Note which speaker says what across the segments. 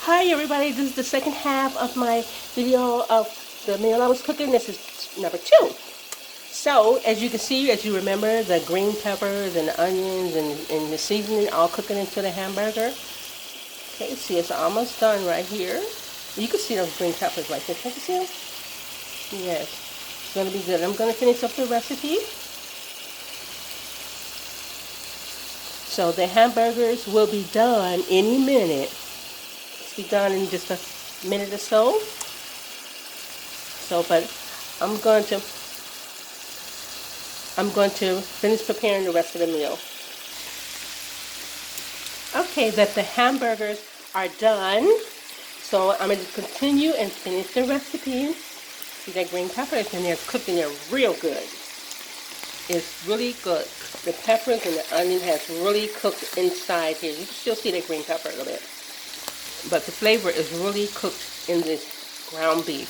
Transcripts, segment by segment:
Speaker 1: Hi everybody, this is the second half of my video of the meal I was cooking. This is number 2. So, as you can see, as you remember, the green peppers and the onions and the seasoning all cooking into the hamburger. Okay, see it's almost done right here. You can see those green peppers right there. Can you see them? Yes. It's going to be good. I'm going to finish up the recipe. So the hamburgers will be done any minute. It's be done in just a minute or so. So, but I'm going to finish preparing the rest of the meal. Okay, that the hamburgers are done. So I'm going to continue and finish the recipe. See that green pepper is in there cooking there real good. It's really good. The peppers and the onion has really cooked inside here. You can still see that green pepper a little bit. But the flavor is really cooked in this ground beef.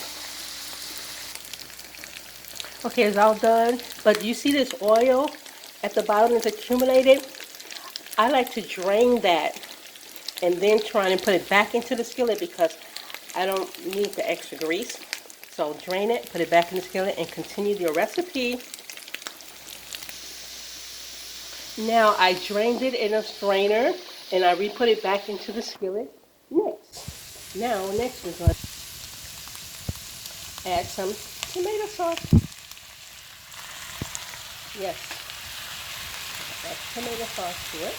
Speaker 1: Okay, it's all done. But you see this oil at the bottom that's accumulated? I like to drain that and then try and put it back into the skillet because I don't need the extra grease. So drain it, put it back in the skillet, and continue your recipe. Now I drained it in a strainer and I re-put it back into the skillet. Next we're going to add some tomato sauce. Yes, add tomato sauce to it.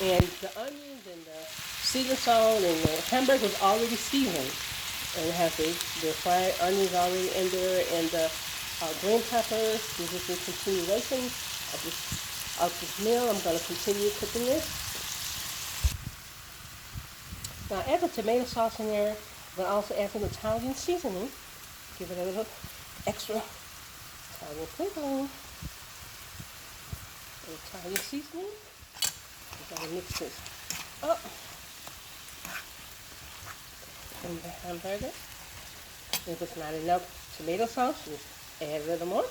Speaker 1: And the onions and the seasoned salt and the hamburger was already seasoned. And it has the fried onions already in there and the green peppers. This is the continuation of this meal. I'm going to continue cooking this. Now add the tomato sauce in there, but also add some Italian seasoning. Give it a little extra Italian flavor. Italian seasoning. I'm going to mix this up. And the hamburger. If it's not enough tomato sauce, just add a little more.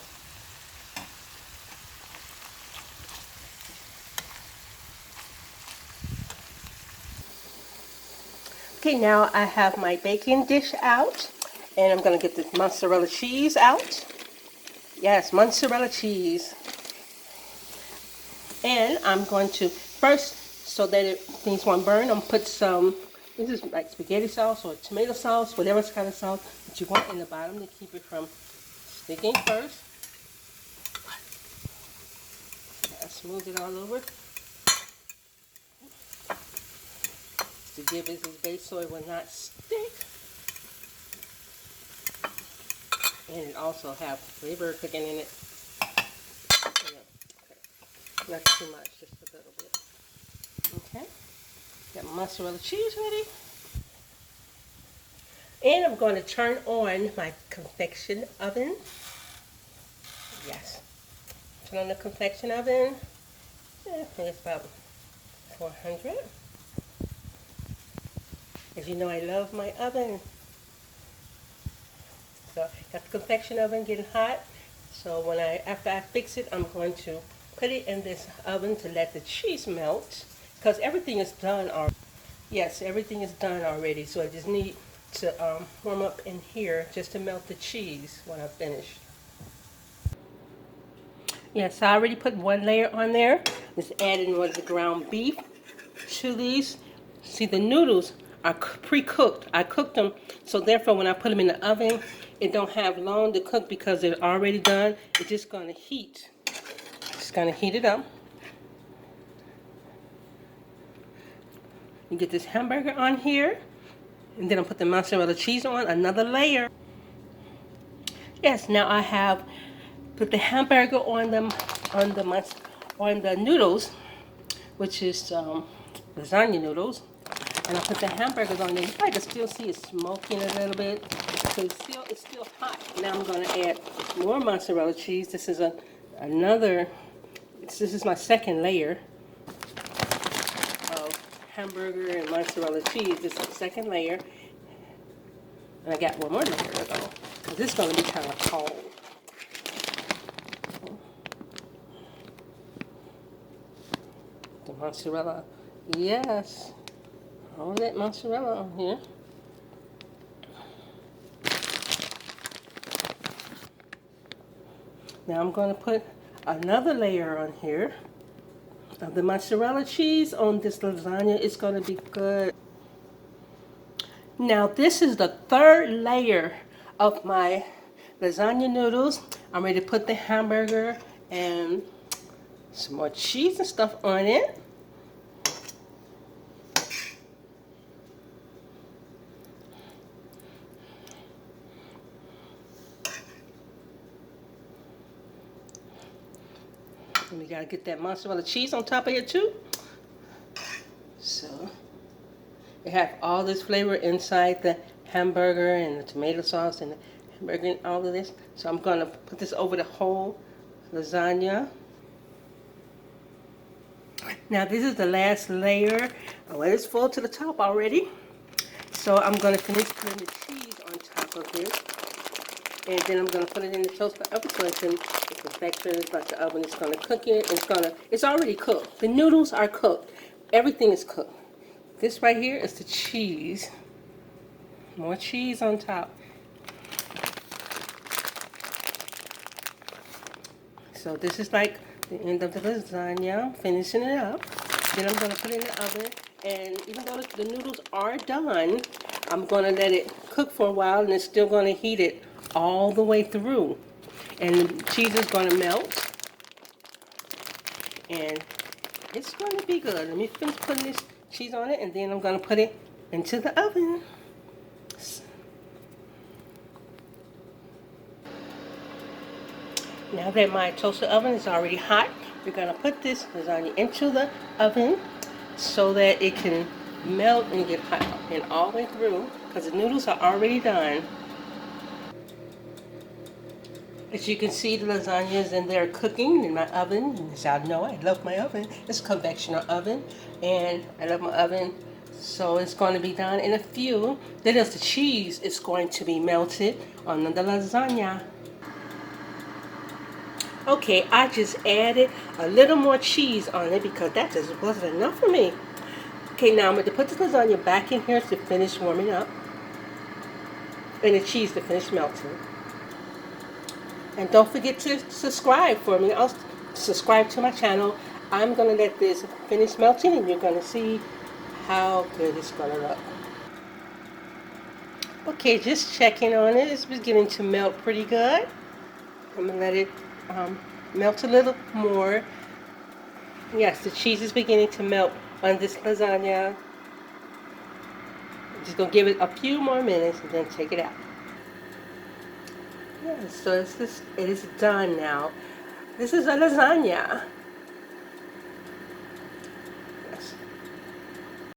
Speaker 1: Okay, now I have my baking dish out, and I'm going to get the mozzarella cheese out. Yes, mozzarella cheese. And I'm going to first, so that things won't burn, I'm going to put some, this is like spaghetti sauce or tomato sauce, whatever kind of sauce that you want in the bottom to keep it from sticking first. I smooth it all over to give it this base so it will not stick. And it also have flavor cooking in it. Not too much, just a little bit. Okay, got my mozzarella cheese ready. And I'm going to turn on my convection oven. Yes. Turn on the convection oven. I think it's about 400. As you know, I love my oven. So got the convection oven getting hot. So after I fix it, I'm going to put it in this oven to let the cheese melt. Because everything is done already. Yes, everything is done already. So I just need to warm up in here just to melt the cheese when I finish. Yes, I already put one layer on there. Just adding was the ground beef to these. See, the noodles are pre-cooked. I cooked them, so therefore when I put them in the oven, it don't have long to cook because they're already done. It's just going to heat. Just going to heat it up. You get this hamburger on here, and then I'll put the mozzarella cheese on, another layer. Yes, now I have put the hamburger on the noodles, which is lasagna noodles, and I put the hamburgers on there. You probably can still see it smoking a little bit, so it's still hot. Now I'm going to add more mozzarella cheese. This is this is my second layer of hamburger and mozzarella cheese. This is the second layer, and I got one more layer to go because this is going to be kind of cold. The mozzarella, yes. All that mozzarella on here. Now I'm going to put another layer on here of the mozzarella cheese on this lasagna. It's going to be good. Now this is the third layer of my lasagna noodles. I'm ready to put the hamburger and some more cheese and stuff on it. And we gotta get that mozzarella cheese on top of it too. So it have all this flavor inside the hamburger and the tomato sauce and the hamburger and all of this. So I'm gonna put this over the whole lasagna. Now this is the last layer. Well, it's full to the top already. So I'm gonna finish putting the cheese on top of this. And then I'm gonna put it in the toaster oven so it can, if the factor is about the oven, it's gonna cook it. It's already cooked. The noodles are cooked. Everything is cooked. This right here is the cheese. More cheese on top. So this is like the end of the lasagna. Finishing it up. Then I'm gonna put it in the oven. And even though the noodles are done, I'm gonna let it cook for a while, and it's still gonna heat it all the way through. And the cheese is gonna melt. And it's gonna be good. Let me finish putting this cheese on it, and then I'm gonna put it into the oven. Now that my toaster oven is already hot, we're gonna put this lasagna into the oven so that it can melt and get hot and all the way through, because the noodles are already done. As you can see, the lasagna is in there cooking in my oven. As y'all know, I love my oven. It's a convectional oven, and I love my oven. So it's going to be done in a few. Then as the cheese is going to be melted on the lasagna. Okay, I just added a little more cheese on it because that just wasn't enough for me. Okay, now I'm going to put the lasagna back in here to finish warming up. And the cheese to finish melting. And don't forget to subscribe for me. I'll subscribe to my channel. I'm going to let this finish melting, and you're going to see how good it's going to look. Okay, just checking on it. It's beginning to melt pretty good. I'm going to let it melt a little more. Yes, the cheese is beginning to melt on this lasagna. I'm just going to give it a few more minutes and then take it out. Yeah, so it is done now. This is a lasagna.